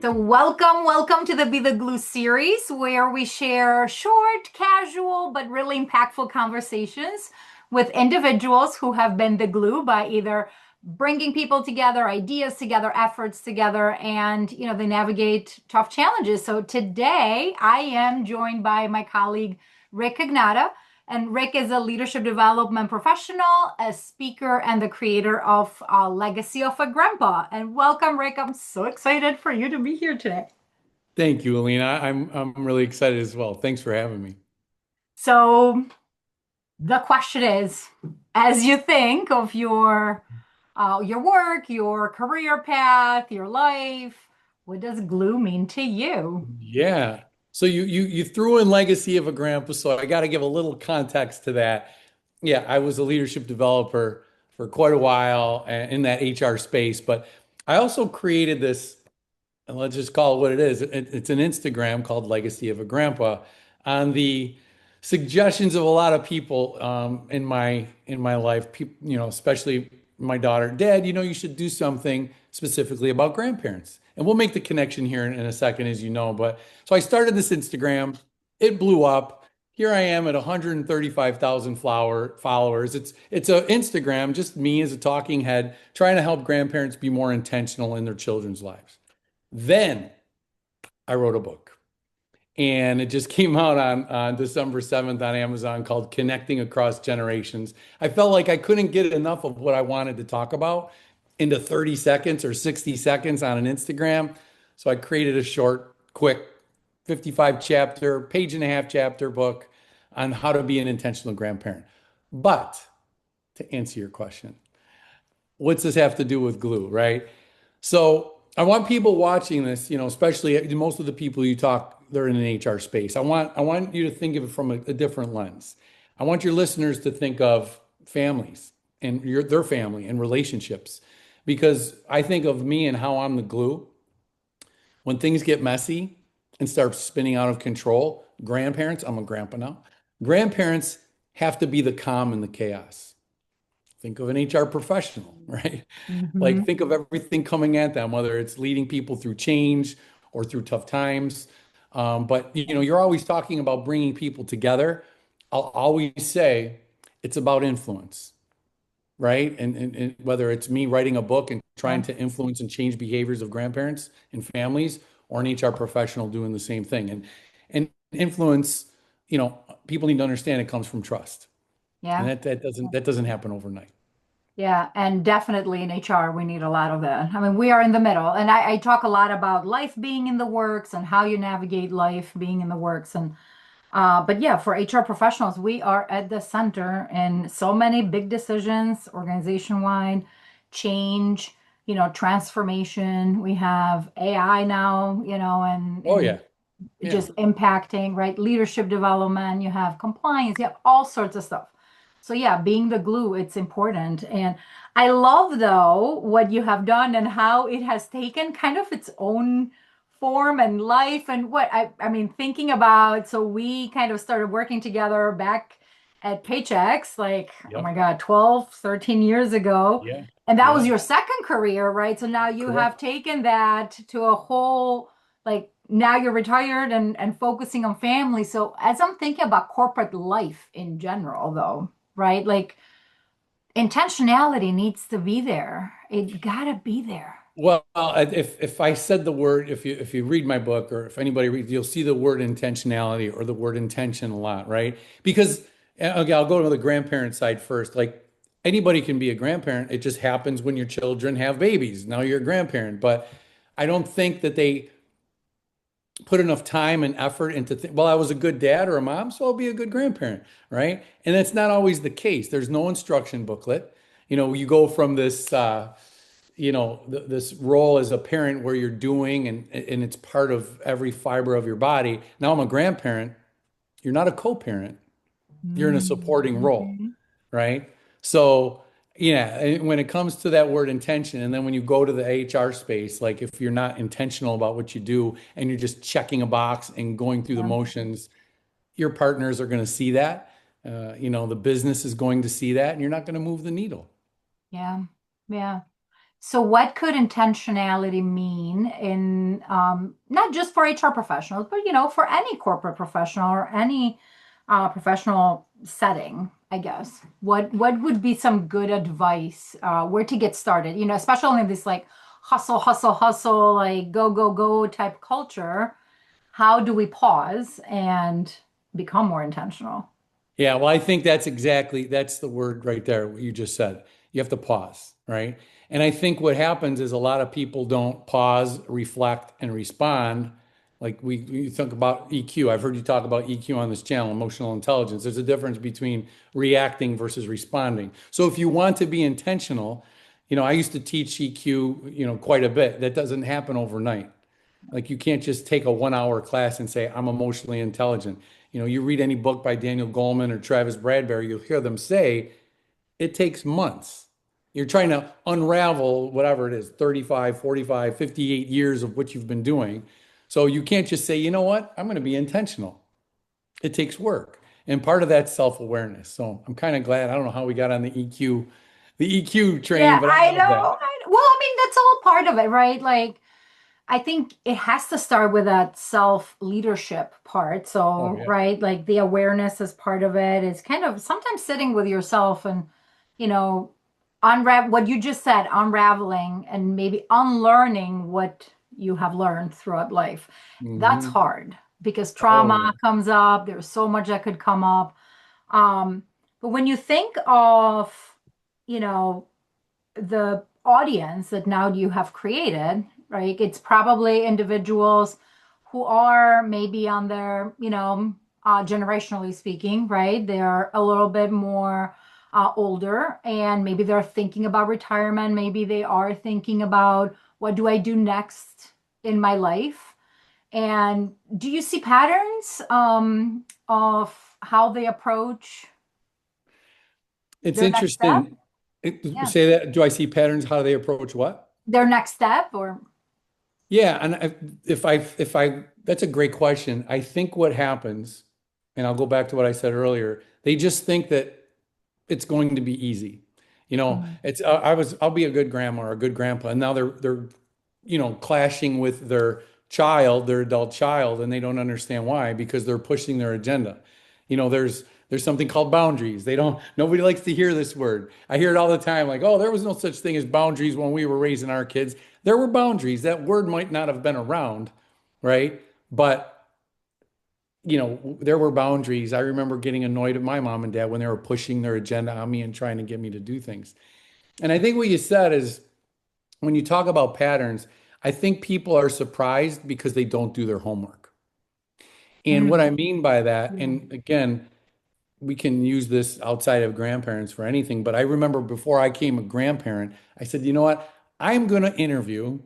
So, welcome to the Be the Glue series, where we share short, casual, but really impactful conversations with individuals who have been the glue by either bringing people together, ideas together, efforts together, and they navigate tough challenges. So today I am joined by my colleague Rick Cognata. And Rick is a leadership development professional, a speaker, and the creator of Legacy of a Grandpa. And welcome, Rick. I'm so excited for you to be here today. Thank you, Alina. I'm really excited as well. Thanks for having me. So the question is, as you think of your work, your career path, your life, what does glue mean to you? Yeah. So you threw in Legacy of a Grandpa, so I got to give a little context to that. Yeah, I was a leadership developer for quite a while in that HR space, but I also created this, and let's just call it what it is. It's an Instagram called Legacy of a Grandpa on the suggestions of a lot of people in my life, people, especially my daughter. Dad, you should do something specifically about grandparents. And we'll make the connection here in a second, as you know. But so I started this Instagram. It blew up. Here I am at 135,000 followers. It's a Instagram, just me as a talking head, trying to help grandparents be more intentional in their children's lives. Then I wrote a book, and it just came out on December 7th on Amazon, called Connecting Across Generations. I felt like I couldn't get enough of what I wanted to talk about into 30 seconds or 60 seconds on an Instagram. So I created a short, quick 55 chapter, page and a half chapter book on how to be an intentional grandparent. But to answer your question, what's this have to do with glue, right? So I want people watching this, especially most of the people you talk, they're in an HR space. I want you to think of it from a different lens. I want your listeners to think of families and their family and relationships, because I think of me and how I'm the glue. When things get messy and start spinning out of control, grandparents, I'm a grandpa now, grandparents have to be the calm in the chaos. Think of an HR professional, right? Like, Mhm. think of everything coming at them, whether it's leading people through change or through tough times. But you're always talking about bringing people together. I'll always say it's about influence, right? And whether it's me writing a book and trying Yeah. to influence and change behaviors of grandparents and families, or an HR professional doing the same thing. And influence, people need to understand it comes from trust, and Yeah. that doesn't happen overnight. Yeah, and definitely in HR, we need a lot of that. I mean, we are in the middle, and I talk a lot about life being in the works and how you navigate life being in the works. And but yeah, for HR professionals, we are at the center in so many big decisions, organization-wide change, transformation. We have AI now, Oh and yeah, yeah. just impacting, right? Leadership development, you have compliance, you have all sorts of stuff. So yeah, being the glue, it's important. And I love though what you have done and how it has taken kind of its own form and life and I mean thinking about, so we kind of started working together back at Paychecks, like, oh my Yep. God, 12, 13 years ago. Yeah. And that was Yeah. your second career, right? So now you have Correct. taken that to a whole, like, now you're retired and focusing on family. So as I'm thinking about corporate life in general, though, right? Like intentionality needs to be there. It gotta be there. Well, if I said the word, if you read my book, or if anybody reads, you'll see the word intentionality or the word intention a lot, right? Because okay, I'll go to the grandparent side first. Like, anybody can be a grandparent. It just happens when your children have babies. Now you're a grandparent, but I don't think that they put enough time and effort into well, I was a good dad or a mom, so I'll be a good grandparent, right? And that's not always the case. There's no instruction booklet. You go from this this role as a parent where you're doing, and it's part of every fiber of your body. Now I'm a grandparent. You're not a co-parent. You're in a supporting role, Mhm. right? So, yeah, and when it comes to that word intention, and then when you go to the HR space, like, if you're not intentional about what you do and you're just checking a box and going through the Yeah. motions, your partners are going to see that. The business is going to see that, and you're not going to move the needle. Yeah. Yeah. So, what could intentionality mean in not just for HR professionals, but for any corporate professional or any professional setting? I guess. What would be some good advice where to get started? Especially in this like hustle, hustle, hustle, like go, go, go type culture. How do we pause and become more intentional? Yeah, well, I think that's the word right there, what you just said. You have to pause, right? And I think what happens is a lot of people don't pause, reflect, and respond. Like you think about EQ. I've heard you talk about EQ on this channel, emotional intelligence. There's a difference between reacting versus responding. So if you want to be intentional, I used to teach EQ, quite a bit. That doesn't happen overnight. Like you can't just take a 1 hour class and say, I'm emotionally intelligent. You read any book by Daniel Goleman or Travis Bradberry, you'll hear them say it takes months. You're trying to unravel whatever it is, 35, 45, 58 years of what you've been doing. So you can't just say, you know what, I'm going to be intentional. It takes work. And part of that's self-awareness. So I'm kind of glad. I don't know how we got on the EQ Yeah, train, but I I love that. know. Well, I mean, that's all part of it, right? Like, I think it has to start with that self leadership part. Oh, So, yeah. right, like the awareness is part of it. It's kind of sometimes sitting with yourself and, you know, what you just said, unraveling and maybe unlearning what you have learned throughout life. That's Hmm. hard because Oh, trauma yeah. comes up. There's so much that could come up. Um, but when you think of, you know, the audience that now you have created, right? It's probably individuals who are maybe on their, generationally speaking, right? They're a little bit more older and maybe they're thinking about retirement. Maybe they are thinking about what do I do next in my life? And do you see patterns of how they approach It's their next step? interesting. Yeah, Say that. Do I see patterns? How do they approach what? their next step or Yeah, and that's a great question. I think what happens, and I'll go back to what I said earlier, they just think that it's going to be easy. I'll be a good grandma or a good grandpa, and now they're clashing with their child, their adult child, and they don't understand why because they're pushing their agenda. There's something called boundaries. Nobody likes to hear this word. I hear it all the time, like, oh, there was no such thing as boundaries when we were raising our kids. There were boundaries. That word might not have been around, right? But there were boundaries. I remember getting annoyed at my mom and dad when they were pushing their agenda on me and trying to get me to do things. And I think what you said is when you talk about patterns, I think people are surprised because they don't do their homework. And what I Mm, mean by that, yeah. and again, we can use this outside of grandparents for anything, but I remember before I became a grandparent, I said, you know what? I'm going to interview,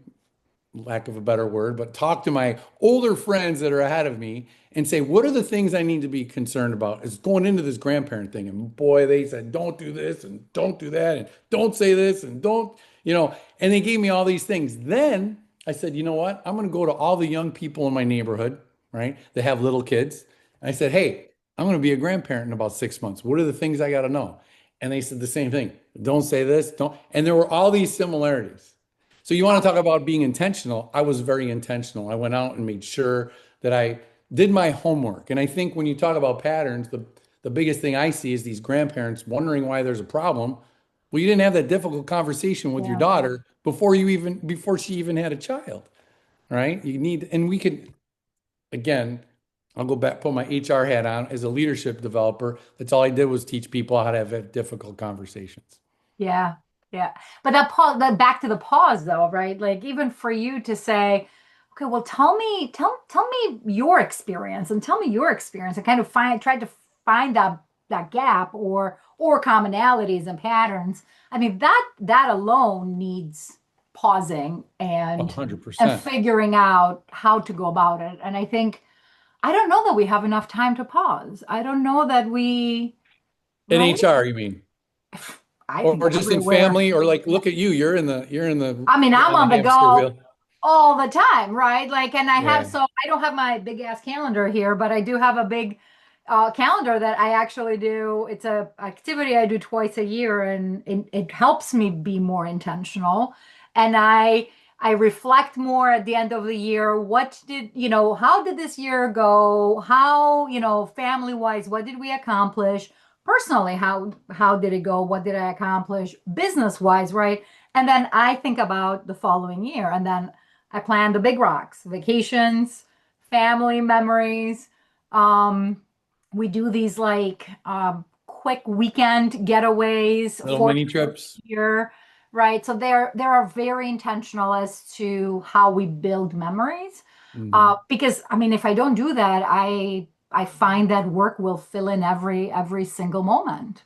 lack of a better word, but talk to my older friends that are ahead of me and say, what are the things I need to be concerned about? Is going into this grandparent thing. And boy, they said, don't do this and don't do that and don't say this and and they gave me all these things. Then I said, you know what? I'm going to go to all the young people in my neighborhood, right, that have little kids. And I said, hey, I'm going to be a grandparent in about 6 months. What are the things I got to know? And they said the same thing. Don't say this, don't. And there were all these similarities. So you want to talk about being intentional? I was very intentional. I went out and made sure that I did my homework. And I think when you talk about patterns, the biggest thing I see is these grandparents wondering why there's a problem. Well, you didn't have that difficult conversation with your Yeah. daughter before she even had a child, right? And we could again, I'll go back, put my HR hat on as a leadership developer. That's all I did was teach people how to have difficult conversations. Yeah, yeah. But that back to the pause though, right? Like even for you to say, okay, well, tell me your experience and tell me your experience and kind of try to find that gap or commonalities and patterns. I mean, that alone needs pausing A and hundred percent. figuring out how to go about it. And I don't know that we have enough time to pause. I don't know that we, In right? HR, you mean? I Or think just in everywhere. family, or like, look at you. You're in the I mean, I'm on the on the hamster go wheel. all the time, right? Like, and Yeah. I don't have my big ass calendar here, but I do have a big calendar that I actually do. It's a activity I do twice a year, and it helps me be more intentional. and I reflect more at the end of the year. What did, how did this year go? How, family wise, what did we accomplish? Personally, how did it go? What did I accomplish? Business wise, right? And then I think about the following year, and then I plan the big rocks, vacations, family memories. Um, we do these like quick weekend getaways Little for mini the trips. year, right? So they are very intentional as to how we build memories. Mhm. Because I mean, if I don't do that, I find that work will fill in every single moment.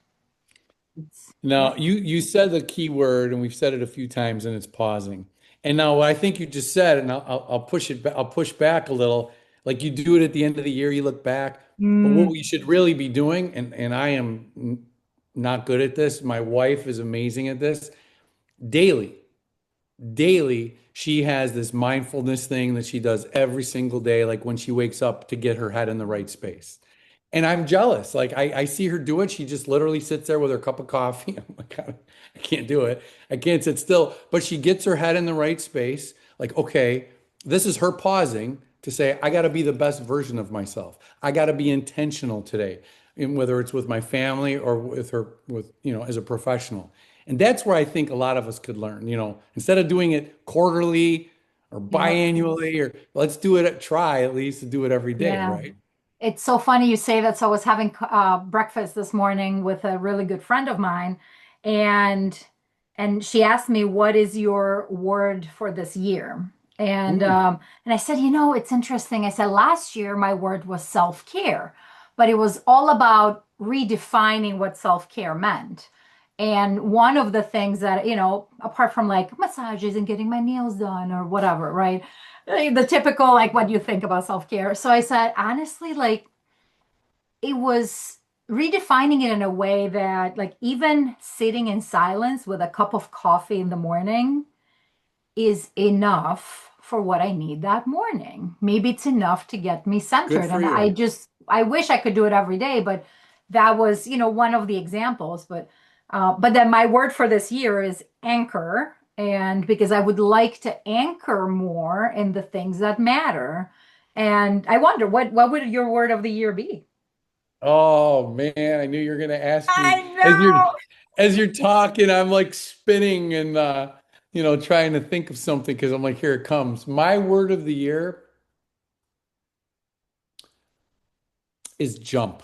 Yeah. Now, you said the key word, and we've said it a few times, and it's pausing. And now, what I think you just said, and I'll push it, I'll push back a little. Like you do it at the end of the year, you look back. But what Mm, we should really be doing, and I am not good at this. My wife is amazing at this. Daily, daily, she has this mindfulness thing that she does every single day, like when she wakes up to get her head in the right space. And I'm jealous. Like I see her do it. She just literally sits there with her cup of coffee. I'm like, I can't do it. I can't sit still. But she gets her head in the right space. Like, okay, this is her pausing to say, I got to be the best version of myself. I got to be intentional today, and whether it's with my family or with her, with, as a professional. And that's where I think a lot of us could learn, instead of doing it quarterly or yeah. biannually, or let's do it, try at least to do it every day, Yeah. right? It's so funny you say that. So I was having breakfast this morning with a really good friend of mine, and she asked me, "What is your word for this year?" Mm, And I said, it's interesting. I said last year my word was self-care, but it was all about redefining what self-care meant. And one of the things that, apart from like massages and getting my nails done or whatever, right? The typical, like, what do you think about self-care? So I said, honestly, like, it was redefining it in a way that, like, even sitting in silence with a cup of coffee in the morning is enough for what I need that morning. Maybe it's enough to get me good centered. for And you. I wish I could do it every day, but that was, one of the examples. But then my word for this year is anchor. And because I would like to anchor more in the things that matter. And I wonder, what would your word of the year be? Oh man, I knew you were gonna ask I me know. as you're talking, I'm like spinning and trying to think of something because I'm like, here it comes. My word of the year is jump.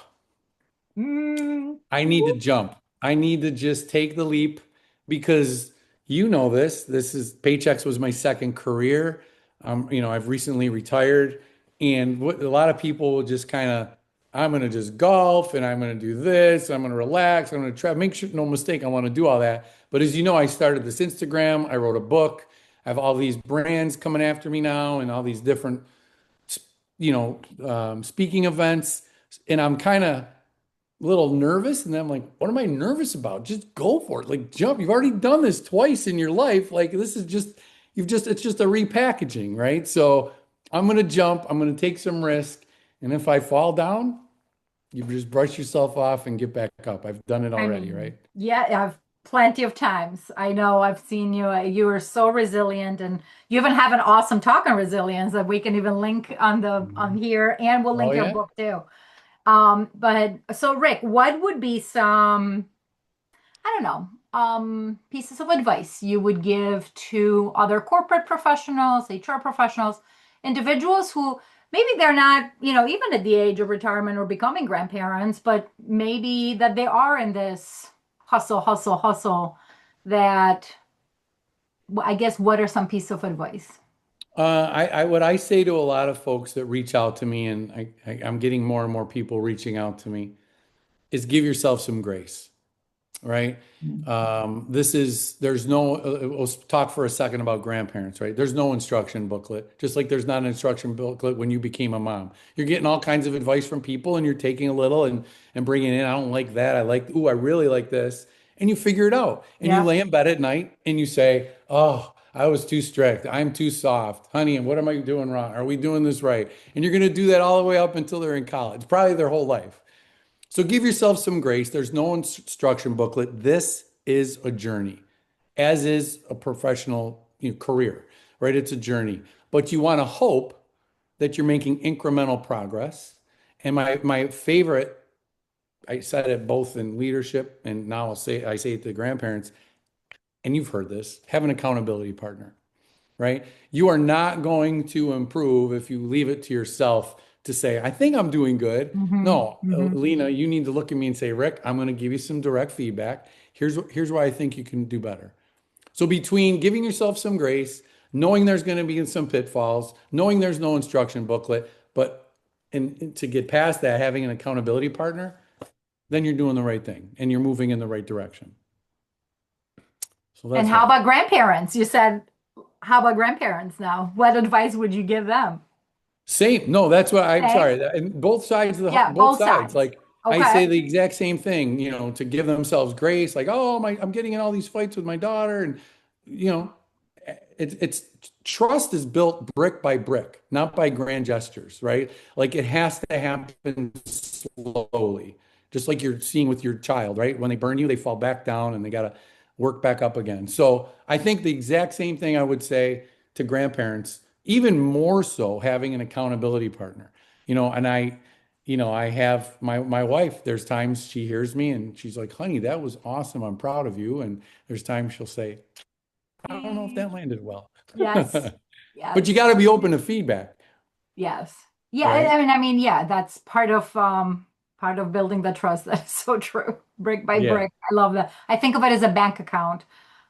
Mm, I need to jump. I need to just take the leap because you know this. This is Paychex was my second career. I've recently retired, and what a lot of people will just kind of, I'm gonna just golf and I'm gonna do this. I'm gonna relax. I'm gonna try. Make sure, no mistake, I want to do all that. But as you know, I started this Instagram. I wrote a book. I have all these brands coming after me now, and all these different, speaking events, and I'm kind of little nervous. And then I'm like, what am I nervous about? Just go for it. Like jump. You've already done this twice in your life. Like this is just, it's just a repackaging, right? So I'm going to jump. I'm going to take some risk. And if I fall down, you just brush yourself off and get back up. I've done it I already, right? mean, yeah, I've plenty of times. I know I've seen you. You are so resilient, and you even have an awesome talk on resilience that we can even link on Mhm. here, and we'll Oh, link your yeah. book too. But so Rick, what would be some, I don't know, pieces of advice you would give to other corporate professionals, HR professionals, individuals who maybe they're not, even at the age of retirement or becoming grandparents, but maybe that they are in this hustle, hustle, hustle, that I guess what are some pieces of advice? What I say to a lot of folks that reach out to me, and I'm getting more and more people reaching out to me, is give yourself some grace. Right? There's no, we'll talk for a second about grandparents, right? There's no instruction booklet, just like there's not an instruction booklet when you became a mom. You're getting all kinds of advice from people and you're taking a little and bringing in, I don't like that. I really like this. And you figure it out and you Yeah. lay in bed at night and you say, oh, I was too strict. I'm too soft. Honey, and what am I doing wrong? Are we doing this right? And you're going to do that all the way up until they're in college, probably their whole life. So give yourself some grace. There's no instruction booklet. This is a journey, as is a professional career, right? It's a journey, but you want to hope that you're making incremental progress. And my favorite, I said it both in leadership and now I say it to grandparents, and you've heard this, have an accountability partner, right? You are not going to improve if you leave it to yourself to say, I think I'm doing good. Hmm. No, Hmm. Lena, you need to look at me and say, Rick, I'm going to give you some direct feedback. Here's why I think you can do better. So between giving yourself some grace, knowing there's going to be some pitfalls, knowing there's no instruction booklet, but and to get past that, having an accountability partner, then you're doing the right thing and you're moving in the right direction. So And that's how why. about grandparents? You said, how about grandparents now? What advice would you give them? Same. No, that's what I'm Okay. sorry. And both sides of the Yeah, both both sides. sides. Like I Okay. say the exact same thing, to give themselves grace. Like, oh my, I'm getting in all these fights with my daughter, and you know, it's trust is built brick by brick, not by grand gestures, right? Like it has to happen slowly, just like you're seeing with your child, right? When they burn you, they fall back down and they got to work back up again. So I think the exact same thing I would say to grandparents, even more so having an accountability partner, and I have my wife, there's times she hears me and she's like, honey, that was awesome. I'm proud of you. And there's times she'll say, I don't know if that landed well. Yes. But you Yes. got to be open to feedback, Yes. Yeah, right? yeah, that's part of building the trust. That's so true. Brick by Yeah. brick. I love that. I think of it as a bank account.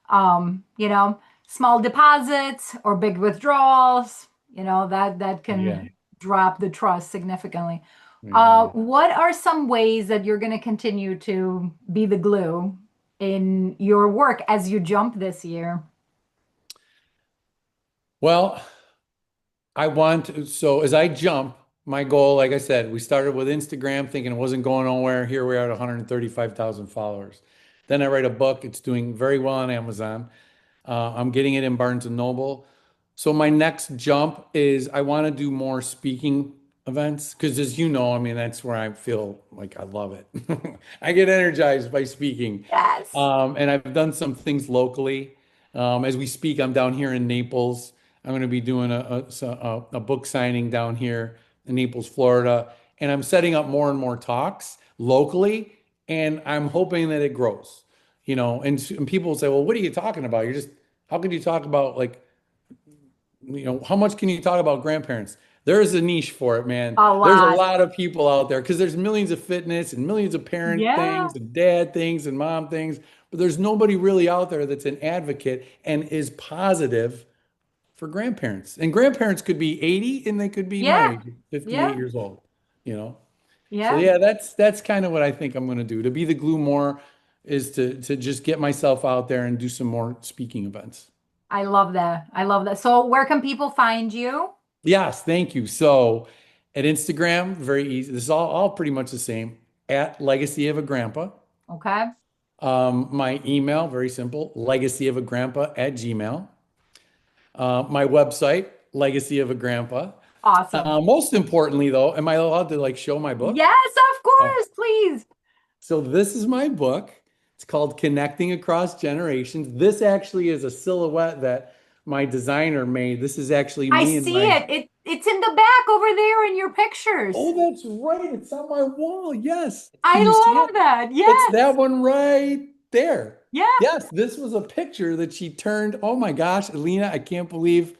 You know, small deposits or big withdrawals, that Yeah. can drop the trust significantly. Yeah. What are some ways that you're going to continue to be the glue in your work as you jump this year? Well, so as I jump, my goal, like I said, we started with Instagram thinking it wasn't going nowhere. Here we are at 135,000 followers. Then I write a book. It's doing very well on Amazon. I'm getting it in Barnes and Noble. So my next jump is I want to do more speaking events because, as you know, I mean, that's where I feel like I love it. I get energized by speaking. Yes. And I've done some things locally. As we speak, I'm down here in Naples. I'm going to be doing a book signing down here in Naples, Florida. And I'm setting up more and more talks locally. And I'm hoping that it grows, and people will say, well, what are you talking about? How can you talk about like, how much can you talk about grandparents? There is a niche for it, man. A There's a lot. lot of people out there because there's millions of fitness and millions of parent Yeah. things and dad things and mom things, but there's nobody really out there that's an advocate and is positive for grandparents. And grandparents could be 80 and they could be my Yeah. age, 58 Yeah. years old, you know? So Yeah. yeah, that's kind of what I think I'm going to do. To be the glue more is to just get myself out there and do some more speaking events. I love that. I love that. So where can people find you? Yes, thank you. So at Instagram, very easy. This is all pretty much the same. At Legacy of a Grandpa. Okay. My email, very simple, legacyofograndpa at Gmail. My website, Legacy of a Grandpa. Awesome. Most importantly, though, am I allowed to like show my book? Yes, of Oh. course, please. So this is my book. It's called Connecting Across Generations. This actually is a silhouette that my designer made. This is actually I me and see my. it. It's in the back over there in your pictures. Oh, that's right. It's on my wall. Yes. I Can you see love it? that. It's that Yes. one right there. Yeah. Yes, this was a picture that she turned. Oh my gosh, Alina, I can't believe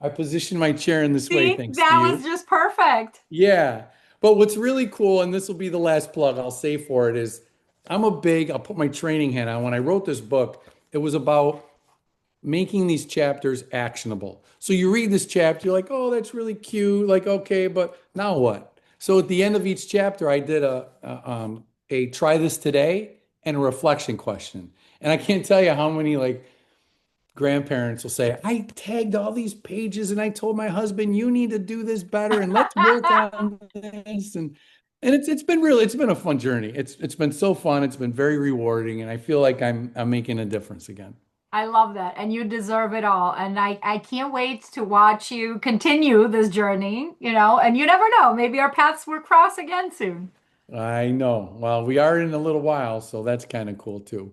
I positioned my chair in this way See, thanks to that was you. just perfect. Yeah. But what's really cool, and this will be the last plug I'll say for it, is I'll put my training hat on. When I wrote this book, it was about making these chapters actionable. So you read this chapter, you're like, oh, that's really cute. Like, okay, but now what? So at the end of each chapter, I did a try this today and a reflection question. And I can't tell you how many like grandparents will say, I tagged all these pages and I told my husband, you need to do this better and let's work on this. And it's been a fun journey. It's been so fun. It's been very rewarding. And I feel like I'm making a difference again. I love that. And you deserve it all. And I can't wait to watch you continue this journey, and you never know, maybe our paths will cross again soon. I know. Well, we are in a little while, so that's kind of cool too.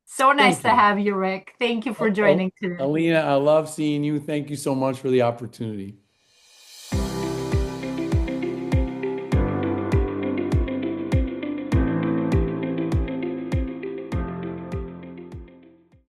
So nice Thank to you. have you, Rick. Thank you for joining today. Alina, I love seeing you. Thank you so much for the opportunity.